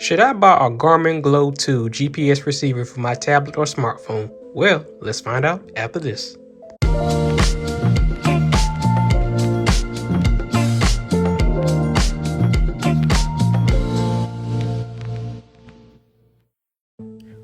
Should I buy a Garmin GLO 2 GPS receiver for my tablet or smartphone? Well, let's find out after this.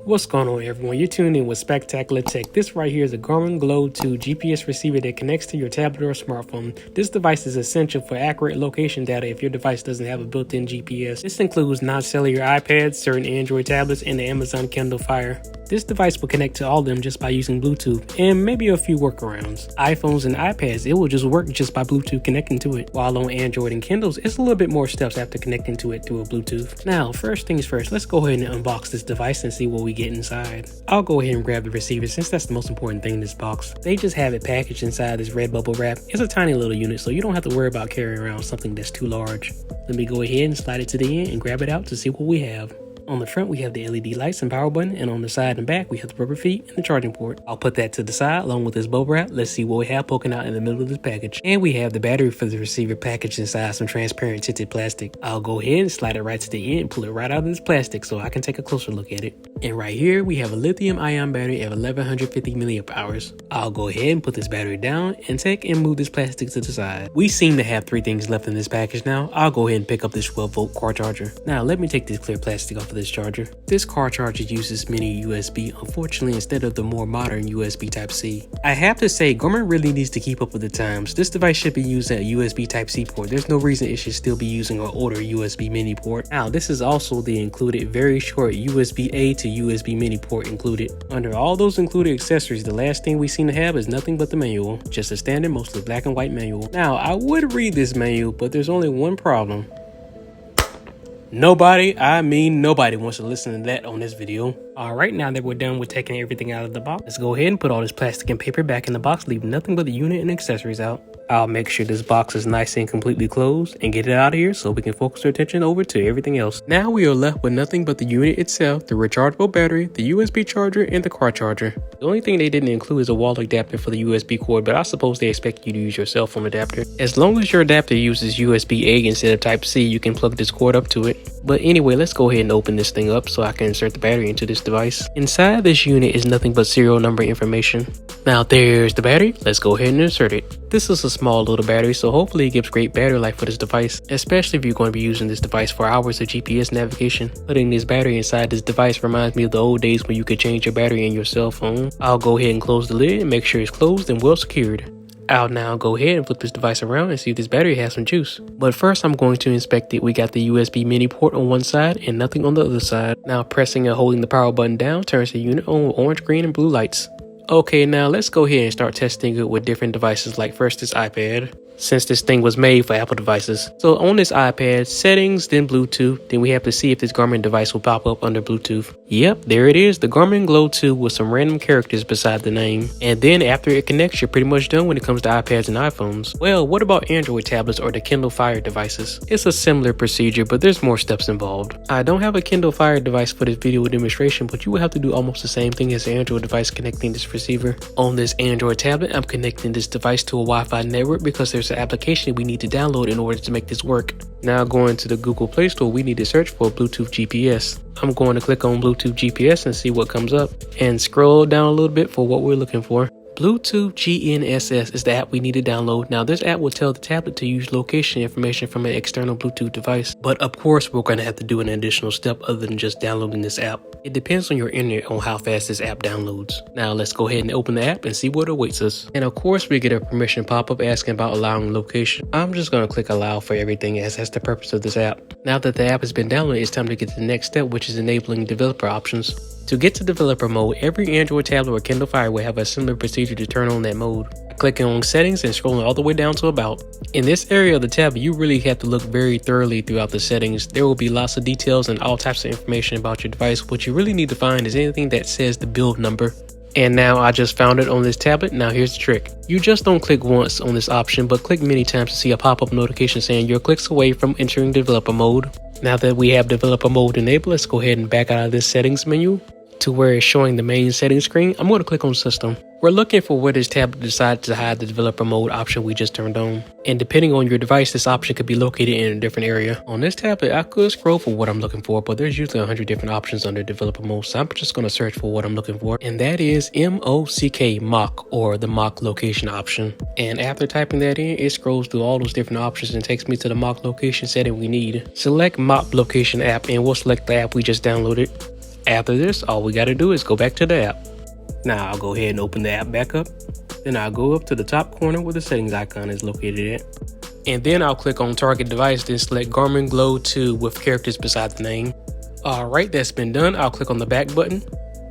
What's going on, everyone? You're tuned in with Spectacular Tech. This right here is a Garmin GLO 2 GPS receiver that connects to your tablet or smartphone. This device is essential for accurate location data if your device doesn't have a built-in GPS. This includes non-cellular iPads, certain Android tablets, and the Amazon Kindle Fire. This device will connect to all of them just by using Bluetooth, and maybe a few workarounds. iPhones and iPads, it will just work just by Bluetooth connecting to it, while on Android and Kindles, it's a little bit more steps after connecting to it through a Bluetooth. Now, first things first, let's go ahead and unbox this device and see what we get inside. I'll go ahead and grab the receiver since that's the most important thing in this box. They just have it packaged inside this red bubble wrap. It's a tiny little unit, so you don't have to worry about carrying around something that's too large. Let me go ahead and slide it to the end and grab it out to see what we have. On the front, we have the LED lights and power button, and on the side and back, we have the rubber feet and the charging port. I'll put that to the side along with this bubble wrap. Let's see what we have poking out in the middle of this package. And we have the battery for the receiver packaged inside some transparent tinted plastic. I'll go ahead and slide it right to the end and pull it right out of this plastic so I can take a closer look at it. And right here, we have a lithium-ion battery of 1150 milliamp hours. I'll go ahead and put this battery down and take and move this plastic to the side. We seem to have 3 things left in this package now. I'll go ahead and pick up this 12-volt car charger. Now, let me take this clear plastic off of this charger. This car charger uses mini USB, unfortunately, instead of the more modern USB Type-C. I have to say, Garmin really needs to keep up with the times. This device should be using a USB Type-C port. There's no reason it should still be using an older USB mini port. Now, this is also the included very short USB-A to USB mini port included. Under all those included accessories, the last thing we seem to have is nothing but the manual. Just a standard, mostly black and white manual. Now, I would read this manual, but there's only one problem. Nobody wants to listen to that on this video. Alright, now that we're done with taking everything out of the box, let's go ahead and put all this plastic and paper back in the box, leaving nothing but the unit and accessories out. I'll make sure this box is nice and completely closed and get it out of here so we can focus our attention over to everything else. Now we are left with nothing but the unit itself, the rechargeable battery, the USB charger, and the car charger. The only thing they didn't include is a wall adapter for the USB cord, but I suppose they expect you to use your cell phone adapter. As long as your adapter uses USB-A instead of Type-C, you can plug this cord up to it. But anyway, let's go ahead and open this thing up so I can insert the battery into this device. Inside this unit is nothing but serial number information. Now there's the battery. Let's go ahead and insert it. This is a small little battery, so hopefully it gives great battery life for this device, especially if you're going to be using this device for hours of GPS navigation. Putting this battery inside this device reminds me of the old days when you could change your battery in your cell phone. I'll go ahead and close the lid and make sure it's closed and well secured. I'll now go ahead and flip this device around and see if this battery has some juice. But first I'm going to inspect it. We got the USB mini port on one side and nothing on the other side. Now pressing and holding the power button down turns the unit on with orange, green, and blue lights. Okay, now let's go ahead and start testing it with different devices, like first this iPad, since this thing was made for Apple devices. So on this iPad, settings, then Bluetooth, then we have to see if this Garmin device will pop up under Bluetooth. Yep, there it is, the Garmin GLO 2 with some random characters beside the name. And then after it connects, you're pretty much done when it comes to iPads and iPhones. Well, what about Android tablets or the Kindle Fire devices? It's a similar procedure, but there's more steps involved. I don't have a Kindle Fire device for this video demonstration, but you will have to do almost the same thing as an Android device connecting this receiver. On this Android tablet, I'm connecting this device to a Wi-Fi network because there's an application we need to download in order to make this work. Now going to the Google Play Store, we need to search for Bluetooth GPS. I'm going to click on Bluetooth GPS and see what comes up and scroll down a little bit for what we're looking for. Bluetooth GNSS is the app we need to download. Now this app will tell the tablet to use location information from an external Bluetooth device. But of course we're going to have to do an additional step other than just downloading this app. It depends on your internet on how fast this app downloads. Now let's go ahead and open the app and see what awaits us. And of course we get a permission pop-up asking about allowing location. I'm just going to click allow for everything as that's the purpose of this app. Now that the app has been downloaded, it's time to get to the next step, which is enabling developer options. To get to developer mode, every Android tablet or Kindle Fire will have a similar procedure to turn on that mode. Clicking on settings and scrolling all the way down to about. In this area of the tablet, you really have to look very thoroughly throughout the settings. There will be lots of details and all types of information about your device. What you really need to find is anything that says the build number. And now I just found it on this tablet. Now here's the trick. You just don't click once on this option, but click many times to see a pop-up notification saying you're clicks away from entering developer mode. Now that we have developer mode enabled, let's go ahead and back out of this settings menu to where it's showing the main settings screen. I'm going to click on system. We're looking for where this tablet decides to hide the developer mode option we just turned on. And depending on your device, this option could be located in a different area. On this tablet, I could scroll for what I'm looking for, but there's usually 100 different options under developer mode, so I'm just going to search for what I'm looking for. And that is MOCK, or the mock location option. And after typing that in, it scrolls through all those different options and takes me to the mock location setting we need. Select mock location app, and we'll select the app we just downloaded. After this, all we got to do is go back to the app. Now I'll go ahead and open the app back up. Then I'll go up to the top corner where the settings icon is located at. And then I'll click on target device, then select Garmin GLO 2 with characters beside the name. Alright, that's been done. I'll click on the back button,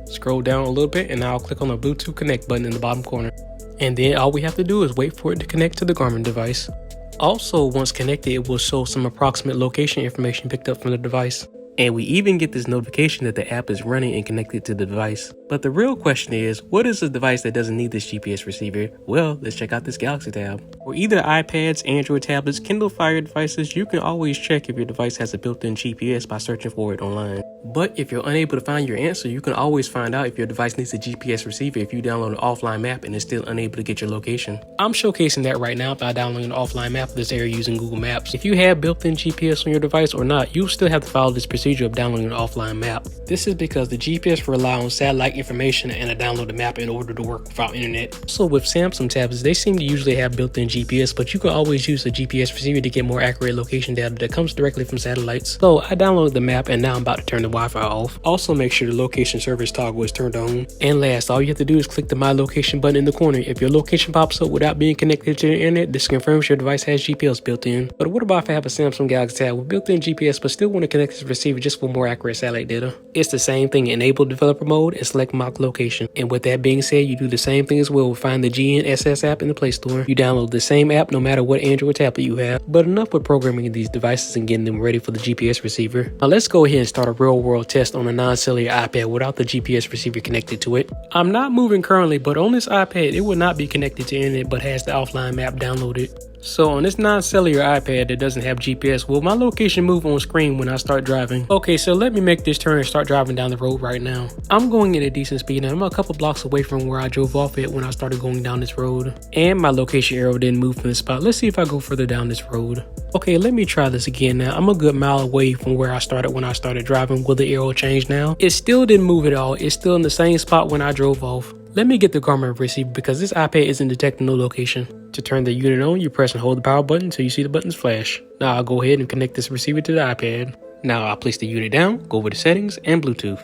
scroll down a little bit, and I'll click on the Bluetooth connect button in the bottom corner. And then all we have to do is wait for it to connect to the Garmin device. Also, once connected, it will show some approximate location information picked up from the device. And we even get this notification that the app is running and connected to the device. But the real question is, what is a device that doesn't need this GPS receiver? Well, let's check out this Galaxy tab. For either iPads, Android tablets, Kindle Fire devices, you can always check if your device has a built-in GPS by searching for it online. But if you're unable to find your answer, you can always find out if your device needs a GPS receiver if you download an offline map and is still unable to get your location. I'm showcasing that right now by downloading an offline map of this area using Google Maps. If you have built-in GPS on your device or not, you still have to follow this procedure of downloading an offline map. This is because the GPS relies on satellite information and a downloaded map in order to work without internet. So with Samsung tablets, they seem to usually have built-in GPS, but you can always use a GPS receiver to get more accurate location data that comes directly from satellites. So I downloaded the map and now I'm about to turn the Wi-Fi off. Also make sure the location service toggle is turned on. And last, all you have to do is click the My Location button in the corner. If your location pops up without being connected to the internet, this confirms your device has GPS built in. But what about if I have a Samsung Galaxy tab with built-in GPS but still want to connect this receiver just for more accurate satellite data? It's the same thing. Enable developer mode and select mock location. And with that being said, you do the same thing as well. Find the GNSS app in the Play Store. You download the same app no matter what Android tablet you have. But enough with programming these devices and getting them ready for the GPS receiver. Now let's go ahead and start a real world test on a non-cellular iPad without the GPS receiver connected to it. I'm not moving currently, but on this iPad it will not be connected to internet but has the offline map downloaded. So on this non-cellular iPad that doesn't have GPS, will my location move on screen when I start driving? Okay, so let me make this turn and start driving down the road right now. I'm going at a decent speed and I'm a couple blocks away from where I drove off at when I started going down this road. And my location arrow didn't move from the spot. Let's see if I go further down this road. Okay, let me try this again now. I'm a good mile away from where I started when I started driving. Will the arrow change now? It still didn't move at all. It's still in the same spot when I drove off. Let me get the Garmin receiver because this iPad isn't detecting no location. To turn the unit on, you press and hold the power button until you see the buttons flash. Now I'll go ahead and connect this receiver to the iPad. Now I'll place the unit down, go over to settings and Bluetooth.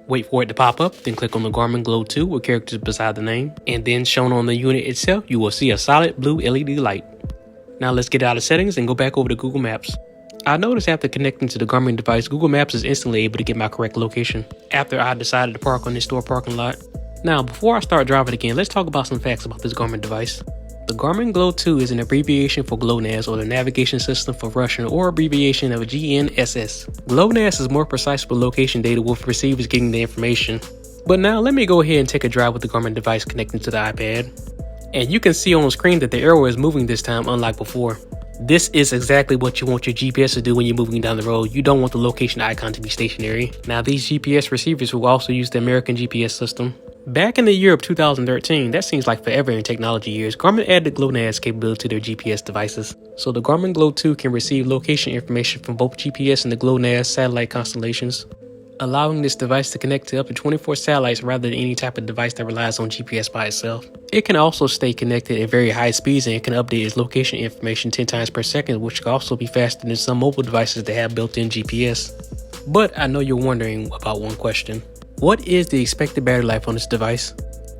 Wait for it to pop up, then click on the Garmin GLO 2 with characters beside the name. And then shown on the unit itself, you will see a solid blue LED light. Now let's get out of settings and go back over to Google Maps. I noticed after connecting to the Garmin device, Google Maps is instantly able to get my correct location after I decided to park on this store parking lot. Now, before I start driving again, let's talk about some facts about this Garmin device. The Garmin GLO 2 is an abbreviation for GLONASS, or the Navigation System for Russian, or abbreviation of GNSS. GLONASS is more precise for location data with receivers getting the information. But now let me go ahead and take a drive with the Garmin device connected to the iPad. And you can see on screen that the arrow is moving this time, unlike before. This is exactly what you want your GPS to do when you're moving down the road. You don't want the location icon to be stationary. Now these GPS receivers will also use the American GPS system. Back in the year of 2013, that seems like forever in technology years, Garmin added GLONASS capability to their GPS devices. So the Garmin GLO 2 can receive location information from both GPS and the GLONASS satellite constellations, allowing this device to connect to up to 24 satellites rather than any type of device that relies on GPS by itself. It can also stay connected at very high speeds and it can update its location information 10 times per second, which can also be faster than some mobile devices that have built-in GPS. But I know you're wondering about one question. What is the expected battery life on this device?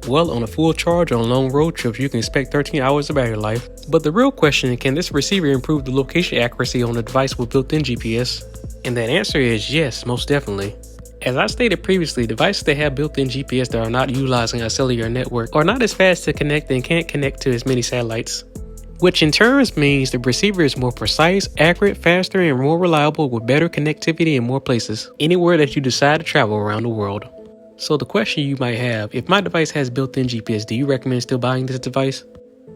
Well, on a full charge on long road trips, you can expect 13 hours of battery life. But the real question is, can this receiver improve the location accuracy on the device with built-in GPS? And that answer is yes, most definitely. As I stated previously, devices that have built-in GPS that are not utilizing a cellular network are not as fast to connect and can't connect to as many satellites, which in turn means the receiver is more precise, accurate, faster, and more reliable with better connectivity in more places, anywhere that you decide to travel around the world. So the question you might have, if my device has built-in GPS, do you recommend still buying this device?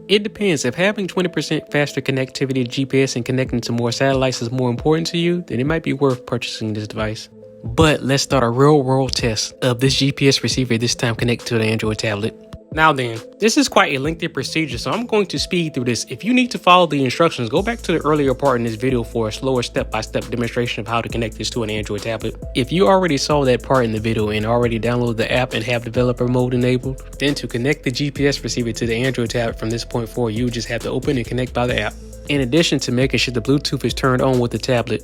It depends. If having 20% faster connectivity to GPS and connecting to more satellites is more important to you, then it might be worth purchasing this device. But let's start a real-world test of this GPS receiver, this time connected to the Android tablet. Now then, this is quite a lengthy procedure, so I'm going to speed through this. If you need to follow the instructions, go back to the earlier part in this video for a slower step-by-step demonstration of how to connect this to an Android tablet. If you already saw that part in the video and already downloaded the app and have developer mode enabled, then to connect the GPS receiver to the Android tablet from this point forward, you just have to open and connect by the app. In addition to making sure the Bluetooth is turned on with the tablet,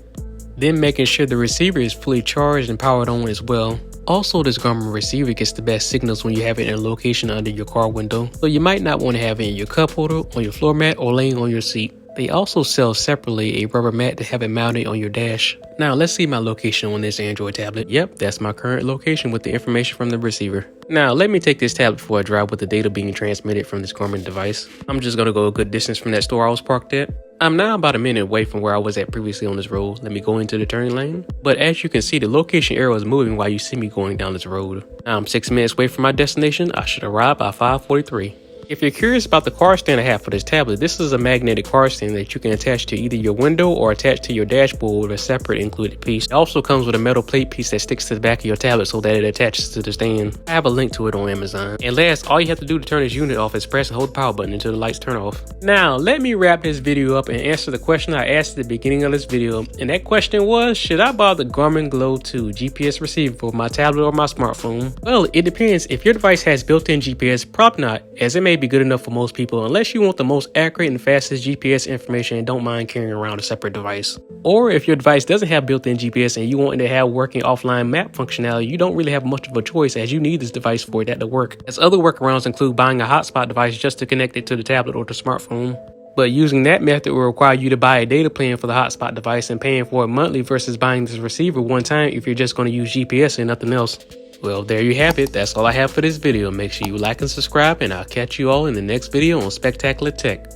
then making sure the receiver is fully charged and powered on as well. Also, this Garmin receiver gets the best signals when you have it in a location under your car window, so you might not want to have it in your cup holder, on your floor mat, or laying on your seat. They also sell separately a rubber mat to have it mounted on your dash. Now let's see my location on this Android tablet. Yep, that's my current location with the information from the receiver. Now let me take this tablet for a drive with the data being transmitted from this Garmin device. I'm just gonna go a good distance from that store I was parked at. I'm now about a minute away from where I was at previously on this road. Let me go into the turn lane. But as you can see, the location arrow is moving while you see me going down this road. Now I'm 6 minutes away from my destination. I should arrive by 5:43. If you're curious about the car stand I have for this tablet, this is a magnetic car stand that you can attach to either your window or attach to your dashboard with a separate included piece. It also comes with a metal plate piece that sticks to the back of your tablet so that it attaches to the stand. I have a link to it on Amazon. And last, all you have to do to turn this unit off is press and hold the power button until the lights turn off. Now, let me wrap this video up and answer the question I asked at the beginning of this video. And that question was, should I buy the Garmin GLO 2 GPS receiver for my tablet or my smartphone? Well, it depends. If your device has built-in GPS, probably not, as it may be good enough for most people unless you want the most accurate and fastest GPS information and don't mind carrying around a separate device. Or if your device doesn't have built-in GPS and you want it to have working offline map functionality, you don't really have much of a choice as you need this device for that to work. As other workarounds include buying a hotspot device just to connect it to the tablet or the smartphone. But using that method will require you to buy a data plan for the hotspot device and paying for it monthly versus buying this receiver one time if you're just going to use GPS and nothing else. Well, there you have it. That's all I have for this video. Make sure you like and subscribe, and I'll catch you all in the next video on Spectacular Tech.